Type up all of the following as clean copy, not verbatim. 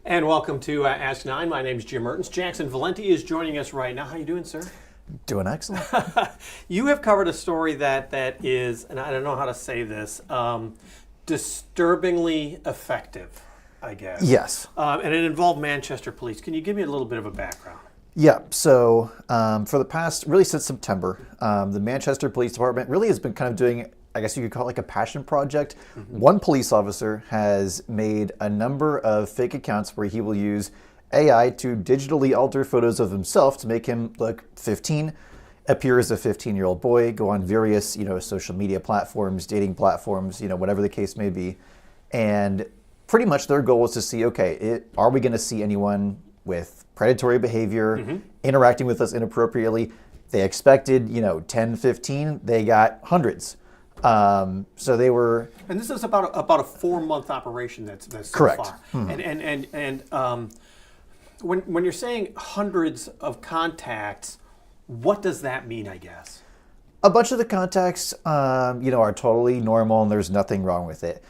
And welcome to Ask 9. My name is Jim Mertens. Jackson Valenti is joining us right now. How are you doing, sir? Doing excellent. You have covered a story that is, and I don't know how to say this, disturbingly effective, I guess. Yes. And it involved Manchester police. Can you give me a little bit of a background? Yeah, so for the past, really since September, the Manchester Police Department really has been kind of doing, I guess you could call it like a passion project. Mm-hmm. One police officer has made a number of fake accounts where he will use AI to digitally alter photos of himself to make him look 15, appear as a 15-year-old boy, go on various, social media platforms, dating platforms, whatever the case may be. And pretty much their goal is to see, okay, are we going to see anyone with predatory behavior, mm-hmm. interacting with us inappropriately? They expected, 10, 15, they got hundreds. So they were, and this is about a 4-month operation that's so correct. Far. Mm-hmm. And when you're saying hundreds of contacts, what does that mean? I guess a bunch of the contacts, are totally normal and there's nothing wrong with it.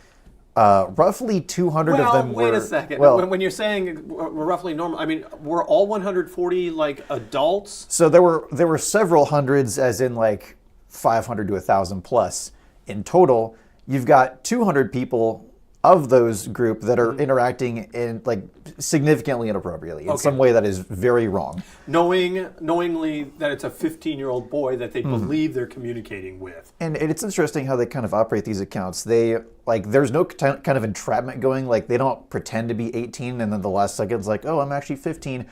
Roughly 200 of them were. Wait a second. When you're saying we're roughly normal, I mean, were all 140 like adults? So there were several hundreds, as in like 500 to 1,000 plus. In total, you've got 200 people of those group that are interacting in like significantly inappropriately in some way that is very wrong. Knowingly that it's a 15-year-old boy that they believe they're communicating with. And it's interesting how they kind of operate these accounts. They there's no kind of entrapment going. Like they don't pretend to be 18 and then the last second's like, oh, I'm actually 15.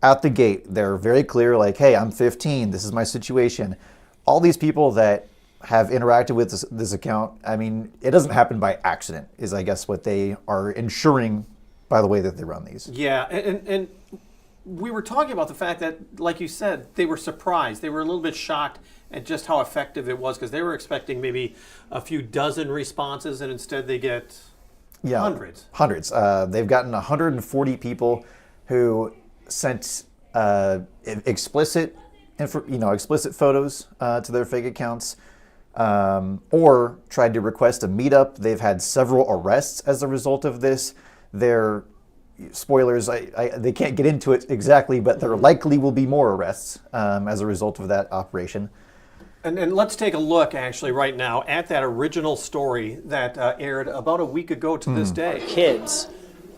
Out the gate, they're very clear, like, hey, I'm 15. This is my situation. All these people that have interacted with this account, I mean, it doesn't happen by accident, is I guess what they are ensuring by the way that they run these. Yeah, and we were talking about the fact that, like you said, they were surprised. They were a little bit shocked at just how effective it was because they were expecting maybe a few dozen responses and instead they get hundreds. Hundreds. They've gotten 140 people who sent explicit photos to their fake accounts. Or tried to request a meetup. They've had several arrests as a result of this. Their spoilers, they can't get into it exactly, but there likely will be more arrests as a result of that operation. And let's take a look actually right now at that original story that aired about a week ago to this day. Kids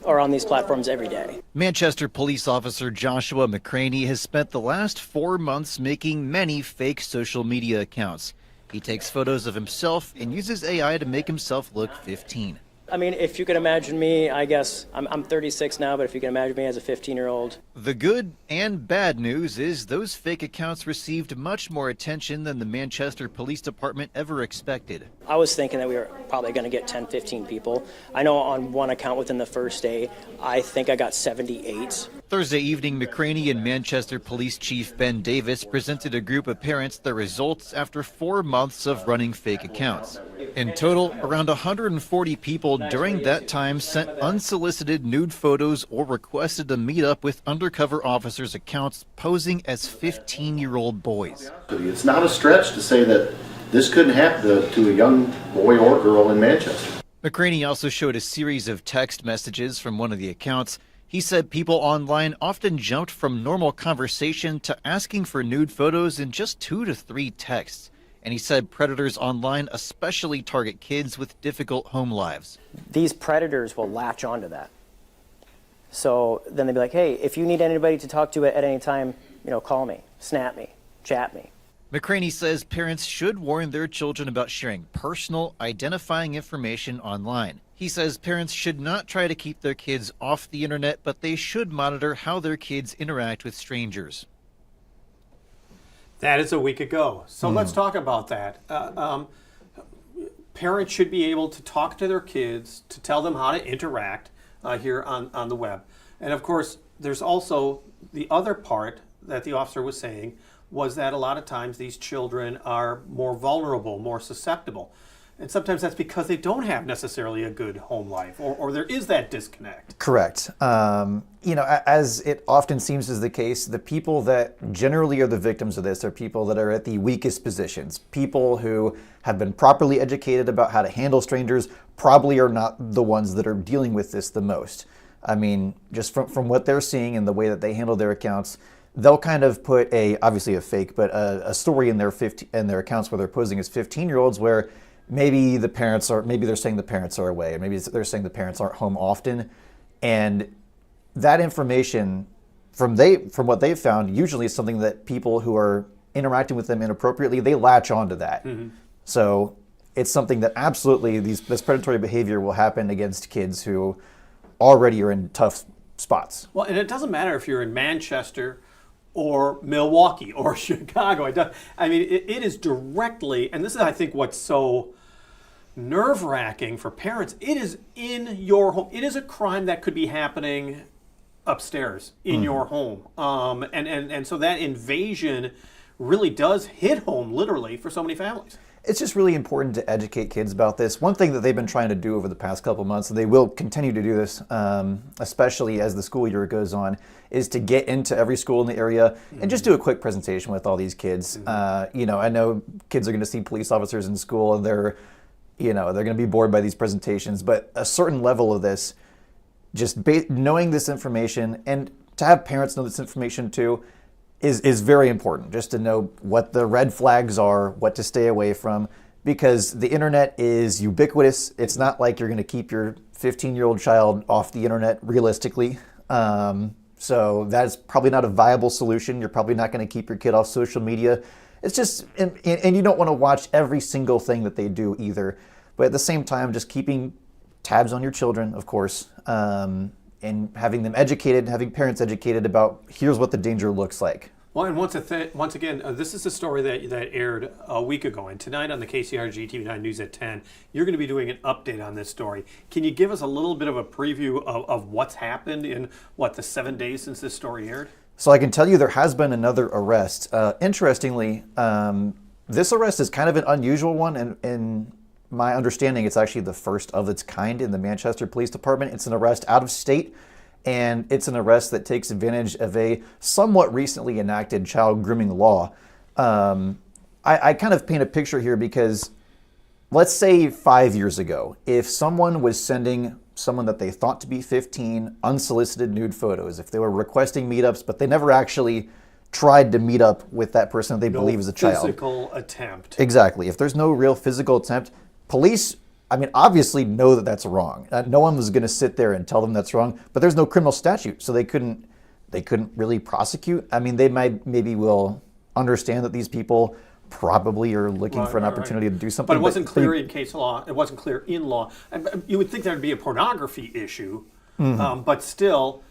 are on these platforms every day. Manchester police officer Joshua McCraney has spent the last 4 months making many fake social media accounts. He takes photos of himself and uses AI to make himself look 15. I mean, if you can imagine me, I guess, I'm 36 now, but if you can imagine me as a 15-year-old. The good and bad news is those fake accounts received much more attention than the Manchester Police Department ever expected. I was thinking that we were probably going to get 10, 15 people. I know on one account within the first day, I think I got 78. Thursday evening, McCraney and Manchester Police Chief Ben Davis presented a group of parents their results after 4 months of running fake accounts. In total, around 140 people during that time sent unsolicited nude photos or requested to meet up with undercover officers' accounts posing as 15-year-old boys. It's not a stretch to say that this couldn't happen to a young boy or girl in Manchester. McCraney also showed a series of text messages from one of the accounts. He said people online often jumped from normal conversation to asking for nude photos in just 2 to 3 texts. And he said predators online especially target kids with difficult home lives. These predators will latch onto that. So then they'd be like, hey, if you need anybody to talk to at any time, call me, snap me, chat me. McCraney says parents should warn their children about sharing personal, identifying information online. He says parents should not try to keep their kids off the internet, but they should monitor how their kids interact with strangers. That is a week ago. So let's talk about that. Parents should be able to talk to their kids, to tell them how to interact here on the web. And of course, there's also the other part that the officer was saying was that a lot of times these children are more vulnerable, more susceptible. And sometimes that's because they don't have necessarily a good home life, or there is that disconnect. Correct. As it often seems is the case, the people that generally are the victims of this are people that are at the weakest positions. People who have been properly educated about how to handle strangers probably are not the ones that are dealing with this the most. I mean, just from what they're seeing and the way that they handle their accounts, they'll kind of put obviously a fake, but a story in their accounts where they're posing as 15-year-olds where maybe they're saying the parents are away, and maybe they're saying the parents aren't home often. And that information from what they've found usually is something that people who are interacting with them inappropriately, they latch onto that. Mm-hmm. So it's something that absolutely this predatory behavior will happen against kids who already are in tough spots. Well, and it doesn't matter if you're in Manchester or Milwaukee or Chicago. I mean, it is directly, and this is, I think, what's so nerve-wracking for parents. It is in your home. It is a crime that could be happening upstairs in your home. And so that invasion really does hit home, literally, for so many families. It's just really important to educate kids about this. One thing that they've been trying to do over the past couple of months, and they will continue to do this, especially as the school year goes on, is to get into every school in the area and just do a quick presentation with all these kids. I know kids are going to see police officers in school and they're going to be bored by these presentations, but a certain level of this, just knowing this information, and to have parents know this information too, is very important, just to know what the red flags are, what to stay away from, because the internet is ubiquitous. It's not like you're going to keep your 15-year-old child off the internet realistically. So that's probably not a viable solution. You're probably not going to keep your kid off social media. It's just, and you don't want to watch every single thing that they do either. But at the same time, just keeping tabs on your children, of course, and having them educated, having parents educated about here's what the danger looks like. Well, and once again, this is a story that aired a week ago, and tonight on the KCRG TV9 News at 10, you're going to be doing an update on this story. Can you give us a little bit of a preview of what's happened in, the 7 days since this story aired? So I can tell you there has been another arrest. Interestingly, this arrest is kind of an unusual one, and in my understanding, it's actually the first of its kind in the Manchester Police Department. It's an arrest out of state, and it's an arrest that takes advantage of a somewhat recently enacted child grooming law. I kind of paint a picture here because let's say 5 years ago, if someone was sending someone that they thought to be 15 unsolicited nude photos, if they were requesting meetups, but they never actually tried to meet up with that person that they believe is a child. Physical attempt. Exactly. If there's no real physical attempt, police, obviously know that that's wrong. No one was going to sit there and tell them that's wrong, but there's no criminal statute, so they couldn't really prosecute. They maybe will understand that these people probably are looking for an opportunity to do something. But it wasn't clear in case law. It wasn't clear in law. You would think there would be a pornography issue, but still,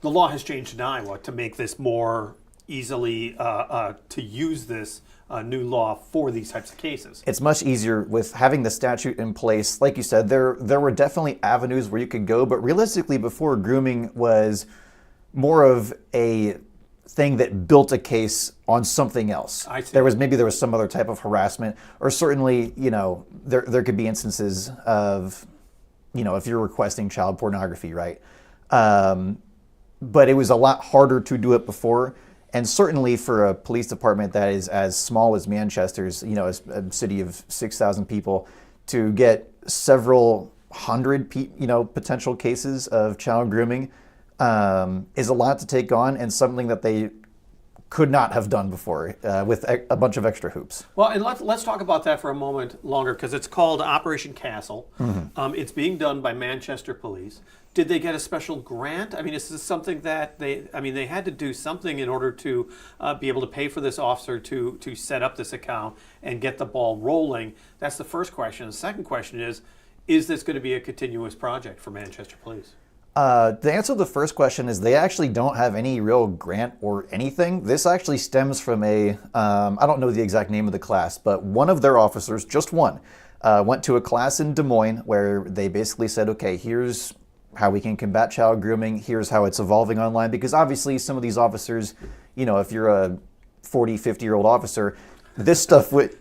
the law has changed in Iowa to make this more easily to use this new law for these types of cases. It's much easier with having the statute in place. Like you said, there were definitely avenues where you could go, but realistically, before, grooming was more of a thing that built a case on something else. I see. There was some other type of harassment, or certainly, there could be instances of, if you're requesting child pornography, right? But it was a lot harder to do it before. And certainly for a police department that is as small as Manchester's, a city of 6,000 people, to get several hundred, potential cases of child grooming is a lot to take on, and something that they could not have done before with a bunch of extra hoops. Well, and let's talk about that for a moment longer, because it's called Operation Castle. Mm-hmm. It's being done by Manchester Police. Did they get a special grant? Is this something that they had to do something in order to be able to pay for this officer to set up this account and get the ball rolling? That's the first question. The second question is this going to be a continuous project for Manchester Police? The answer to the first question is they actually don't have any real grant or anything. This actually stems from I don't know the exact name of the class, but one of their officers, just one, went to a class in Des Moines where they basically said, okay, here's how we can combat child grooming, here's how it's evolving online, because obviously some of these officers, if you're a 40, 50-year-old officer, this stuff would,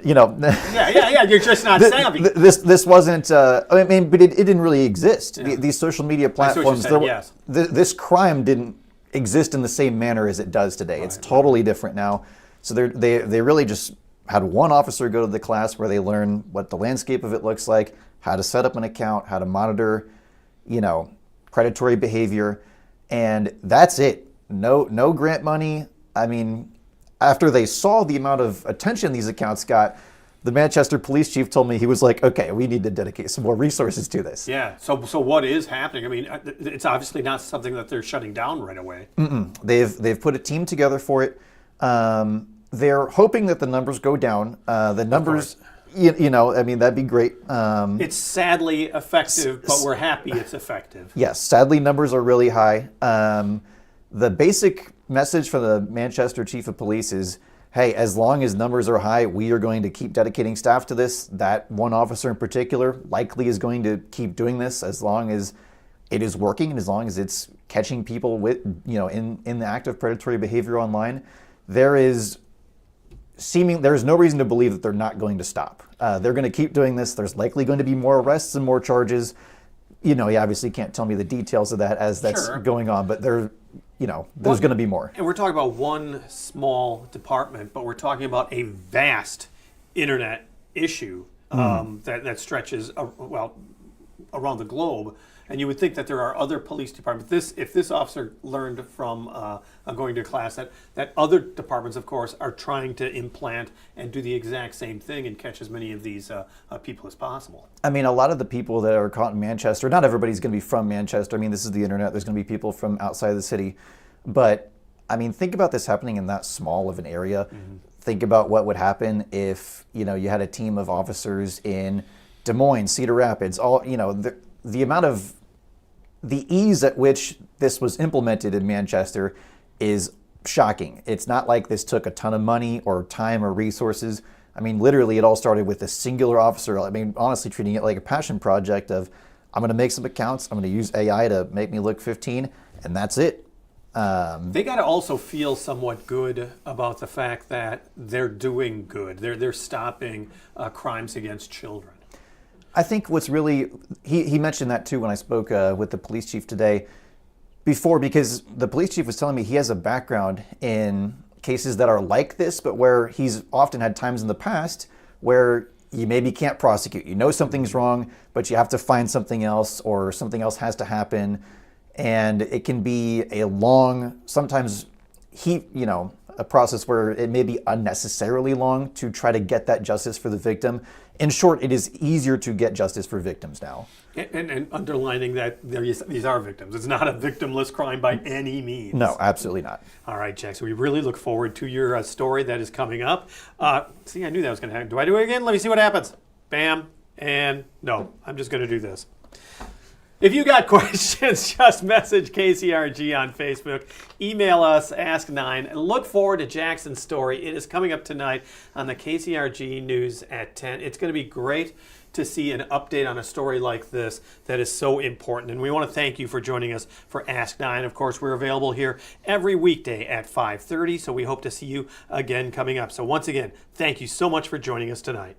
you know. Yeah. You're just not savvy. This wasn't. I mean, but it didn't really exist. These social media platforms. saying, yes. This crime didn't exist in the same manner as it does today. It's totally different now. So they really just had one officer go to the class where they learn what the landscape of it looks like, how to set up an account, how to monitor, predatory behavior, and that's it. No grant money. I mean, after they saw the amount of attention these accounts got, the Manchester police chief told me, he was like, okay, we need to dedicate some more resources to this. Yeah. So what is happening? I mean, it's obviously not something that they're shutting down right away. They've put a team together for it. They're hoping that the numbers go down. The numbers, I mean, that'd be great. It's sadly effective, but we're happy it's effective. Yes, sadly, numbers are really high. The basic message from the Manchester chief of police is, hey, as long as numbers are high, we are going to keep dedicating staff to this. That one officer in particular likely is going to keep doing this as long as it is working and as long as it's catching people with, in the act of predatory behavior online. There's no reason to believe that they're not going to stop. They're going to keep doing this. There's likely going to be more arrests and more charges. You obviously can't tell me the details of that as that's going on, but there's going to be more. And we're talking about one small department, but we're talking about a vast internet issue that stretches around the globe. And you would think that there are other police departments. If this officer learned from going to class that other departments, of course, are trying to implant and do the exact same thing and catch as many of these people as possible. I mean, a lot of the people that are caught in Manchester, not everybody's going to be from Manchester. I mean, this is the internet. There's going to be people from outside of the city. But, I mean, think about this happening in that small of an area. Mm-hmm. Think about what would happen if, you had a team of officers in Des Moines, Cedar Rapids, the amount of the ease at which this was implemented in Manchester is shocking. It's not like this took a ton of money or time or resources. I mean, literally, it all started with a singular officer. I mean, honestly, treating it like a passion project of, I'm going to make some accounts, I'm going to use AI to make me look 15, and that's it. They got to also feel somewhat good about the fact that they're doing good. They're stopping crimes against children. I think what's really, he mentioned that too when I spoke with the police chief today before, because the police chief was telling me he has a background in cases that are like this, but where he's often had times in the past where you maybe can't prosecute. Something's wrong, but you have to find something else or something else has to happen. And it can be a long, sometimes a process where it may be unnecessarily long to try to get that justice for the victim. In short, it is easier to get justice for victims now. And underlining that these are victims. It's not a victimless crime by any means. No, absolutely not. All right, Jack. So we really look forward to your story that is coming up. See, I knew that was going to happen. Do I do it again? Let me see what happens. Bam. And no, I'm just going to do this. If you got questions, just message KCRG on Facebook. Email us, Ask9. And look forward to Jackson's story. It is coming up tonight on the KCRG News at 10. It's going to be great to see an update on a story like this that is so important. And we want to thank you for joining us for Ask9. Of course, we're available here every weekday at 5:30, so we hope to see you again coming up. So once again, thank you so much for joining us tonight.